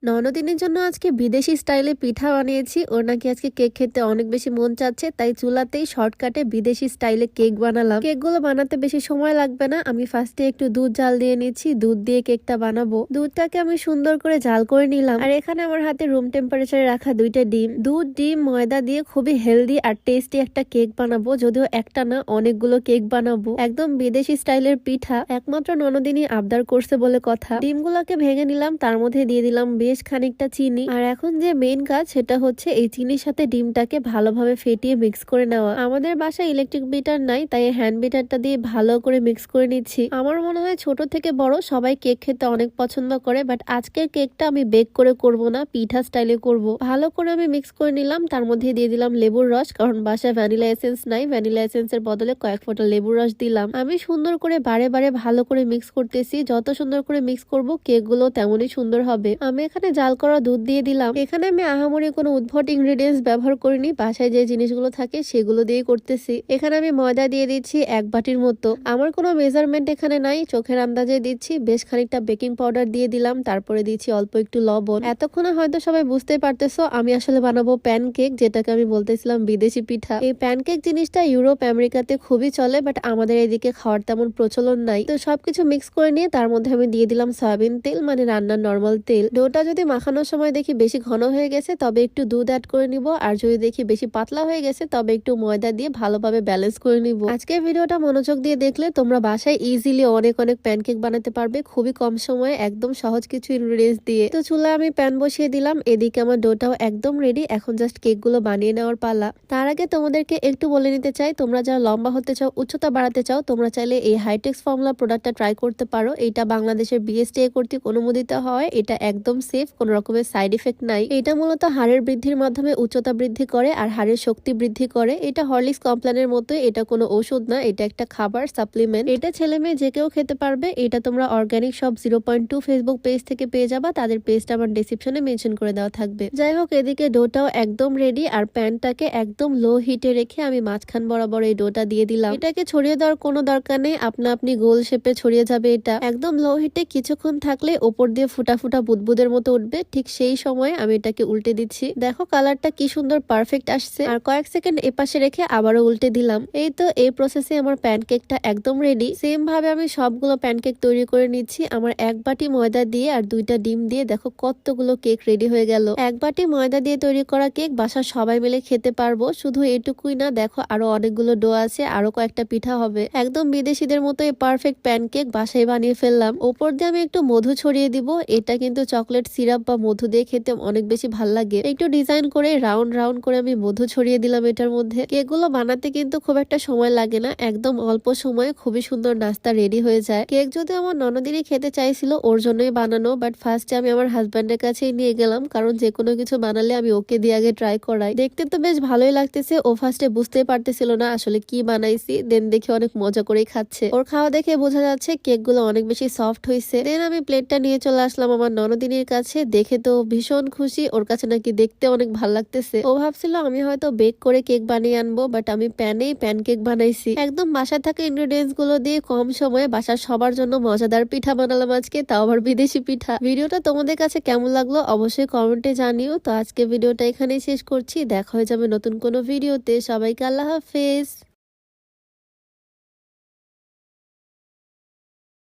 ননদিনের জন্য আজকে বিদেশি স্টাইলে পিঠা বানিয়েছি। ওর নাকি আজকে কেক খেতে অনেক বেশি মন চাচ্ছে, তাই চুলাতেই শর্টকাটে বিদেশি স্টাইলে কেক বানালাম। কেকগুলো বানাতে বেশি সময় লাগবে না। আমি ফার্স্টে একটু দুধ জাল দিয়ে নিচ্ছি, দুধ দিয়ে কেকটা বানাবো। দুধটাকে আমি সুন্দর করে জাল করে নিলাম। আর এখানে আমার হাতে রুম টেম্পারেচারে রাখা দুইটা ডিম, দুধ ডিম ময়দা দিয়ে খুবই হেলদি আর টেস্টি একটা কেক বানাবো। যদিও একটা না, অনেকগুলো কেক বানাবো। একদম বিদেশি স্টাইলের পিঠা, একমাত্র ননদিনই আবদার করছে বলে কথা। ডিমগুলোকে ভেঙে নিলাম, তার মধ্যে দিয়ে দিলাম বেশ খানিকটা চিনি। আর এখন যে মেইন কাজ সেটা হচ্ছে এই চিনির সাথে ডিমটাকে ভালোভাবে ফেটিয়ে মিক্স করে নেওয়া। আমাদের বাসায় ইলেকট্রিক বিটার নাই, তাই হ্যান্ড বিটারটা দিয়ে ভালো করে মিক্স করে নিচ্ছি। আমার মনে হয় ছোট থেকে বড় সবাই কেক খেতে অনেক পছন্দ করে, বাট আজকের কেকটা আমি বেক করে করব না, পিঠা স্টাইলে করব। ভালো করে আমি মিক্স করে নিলাম, তার মধ্যে দিয়ে দিলাম লেবুর রস, কারণ বাসায় ভ্যানিলা এসেন্স নাই। ভ্যানিলা এসেন্সের বদলে কয়েক ফোঁটা লেবুর রস দিলাম। আমি সুন্দর করে বারে বারে ভালো করে মিক্স করতেছি। যত সুন্দর করে মিক্স করব কেকগুলো তেমনই সুন্দর হবে। আমি এখানে জাল করা দুধ দিয়ে দিলাম। এখানে আমি আহামরি কোনো উদ্ভট ইনগ্রেডিয়েন্টস ব্যবহার করিনি, বাসায় যে জিনিসগুলো থাকে সেগুলো দিয়ে করতেছি। এখানে আমি ময়দা দিয়ে দিচ্ছি 1 বাটির মতো। আমার কোনো মেজারমেন্ট এখানে নাই, চোখের আন্দাজে দিচ্ছি। বেশ খানিকটা বেকিং পাউডার দিয়ে দিলাম, তারপরে দিচ্ছি অল্প একটু লবণ। এতক্ষণে হয়তো সবাই বুঝতে পারতেছো আমি আসলে বানাবো প্যানকেক, যেটাকে আমি বলতেছিলাম বিদেশি পিঠা। এই প্যানকেক জিনিসটা ইউরোপ আমেরিকাতে খুবই চলে, বাট আমাদের এদিকে খাওয়ার তেমন প্রচলন নাই। তো সবকিছু মিক্স করে নিয়ে তার মধ্যে আমি দিয়ে দিলাম সয়াবিন তেল, মানে রান্নার নর্মাল তেল। ডোটা যদি মাখানোর সময় দেখি বেশি ঘন হয়ে গেছে তবে একটু দুধ অ্যাড করে নিব, আর যদি দেখি বেশি পাতলা হয়ে গেছে তবে একটু ময়দা দিয়ে ভালোভাবে ব্যালেন্স করে নিব। আজকের ভিডিওটা মনোযোগ দিয়ে দেখলে তোমরা বাসায় ইজিলি অনেক অনেক প্যানকেক বানাতে পারবে খুবই কম সময়ে, একদম সহজ কিছু ইনগ্রেডিয়েন্টস দিয়ে। তো চুলায় আমি প্যান বসিয়ে দিলাম, এদিকে আমার ডোটাও একদম রেডি। এখন জাস্ট কেকগুলো বানিয়ে নেওয়ার পালা। তার আগে তোমাদেরকে একটু বলে নিতে চাই, তোমরা যারা লম্বা হতে চাও, উচ্চতা বাড়াতে চাও, তোমরা চাইলে এই হাইটেক্স ফর্মুলা প্রোডাক্টটা ট্রাই করতে পারো। এটা বাংলাদেশের বিএসটিআই কর্তৃক অনুমোদিত হয়। এটা একদম সেফ, কোনো রকমের সাইড ইফেক্ট নাই। এটা মূলত হাড়ের বৃদ্ধির মাধ্যমে উচ্চতা বৃদ্ধি করে আর হাড়ের শক্তি বৃদ্ধি করে। এটা হরলিক্স কমপ্ল্যানের মতো, এটা কোনো ওষুধ না, এটা একটা খাবার সাপ্লিমেন্ট। এটা ছেলে মেয়ে যে কেউ খেতে পারবে। এটা তোমরা অর্গানিক শপ 0.2 ফেসবুক পেজ থেকে পেয়ে যাবা, তাদের পেজটা আমার ডেসক্রিপশনে মেনশন করে দেওয়া থাকবে। যাই হোক, এদিকে ডোটাও একদম রেডি, আর প্যানটাকে একদম লো হিটে রেখে আমি মাঝখান বরাবর এই ডোটা দিয়ে দিলাম। এটাকে ছড়িয়ে দেওয়ার কোনো দরকার নেই, আপনা আপনি গোল শেপে ছড়িয়ে যাবে। এটা একদম লো হিটে কিছুক্ষণ থাকলে ওপর দিয়ে ফুটা ফুটা বুদবুদের মতো উঠবে। ঠিক সেই সময় আমি এটাকে উল্টে দিচ্ছি। দেখো কালারটা কি সুন্দর পারফেক্ট আসছে। আর কয়েক সেকেন্ড এপাশে রেখে আবারও উল্টে দিলাম। এই তো এই প্রসেসে আমার প্যানকেকটা একদম রেডি। সেম ভাবে আমি সবগুলো প্যানকেক তৈরি করে নিচ্ছি। আমার 1 বাটি ময়দা দিয়ে আর 2টা ডিম দিয়ে দেখো কতগুলো কেক রেডি হয়ে গেল। 1 বাটি ময়দা দিয়ে তৈরি করা কেক বাসার সবাই মিলে খেতে পারবো। শুধু এটুকুই না, দেখো আরো অনেকগুলো ডো আছে, আরো কয়েকটা পিঠা হবে। একদম বিদেশিদের মতো এই পারফেক্ট প্যানকেক বাসায় বানিয়ে ফেললাম। ওপর দিয়ে আমি একটু মধু ছড়িয়ে দিব। এটা কিন্তু চকলেট সিরাপ বা মধু দিয়ে খেতে অনেক বেশি ভাল লাগে। একটু ডিজাইন করে রাউন্ড রাউন্ড করে আমি মধু ছড়িয়ে দিলাম এটার মধ্যে। কেকগুলো বানাতে কিন্তু খুব একটা সময় লাগে না, একদম অল্প সময়ে খুবই সুন্দর নাস্তা রেডি হয়ে যায়। কেক যদি আমার ননদিনই খেতে চাইছিল, ওর জন্যই বানানো, বাট ফার্স্টে আমি আমার হাজব্যান্ডের কাছেই নিয়ে গেলাম, কারণ যে কোনো কিছু বানালে আমি ওকে দিয়ে আগে ট্রাই করাই। দেখতে তো বেশ ভালোই লাগতেছে। ও ফার্স্টে বুঝতেই পারতেছিল না আসলে কি বানাইছি, দেন দেখে অনেক মজা করেই খাচ্ছে। ওর খাওয়া দেখে বোঝা যাচ্ছে কেকগুলো অনেক বেশি সফট হয়েছে। দেন আমি প্লেটটা নিয়ে চলে আসলাম আমার ননদিনীর কাছে। দেখে তো ভীষণ খুশি, ওর কাছে নাকি দেখতে অনেক ভালো লাগতেছে। ও ভাবছিল আমি হয়তো বেক করে কেক বানিয়ে আনবো, বাট আমি প্যানেই প্যানকেক বানাইছি। একদম বাসায় থাকা ইনগ্রেডিয়েন্টস গুলো দিয়ে কম সময়ে বাসার সবার জন্য মজাদার পিঠা বানালাম আজকে, তাও আবার বিদেশি পিঠা। ভিডিওটা তোমাদের কাছে কেমন লাগলো অবশ্যই কমেন্টে জানিও। তো আজকে ভিডিওটা এখানেই শেষ করছি, দেখা হয়ে যাবে নতুন কোনো ভিডিওতে। সবাইকে আল্লাহ হাফেজ।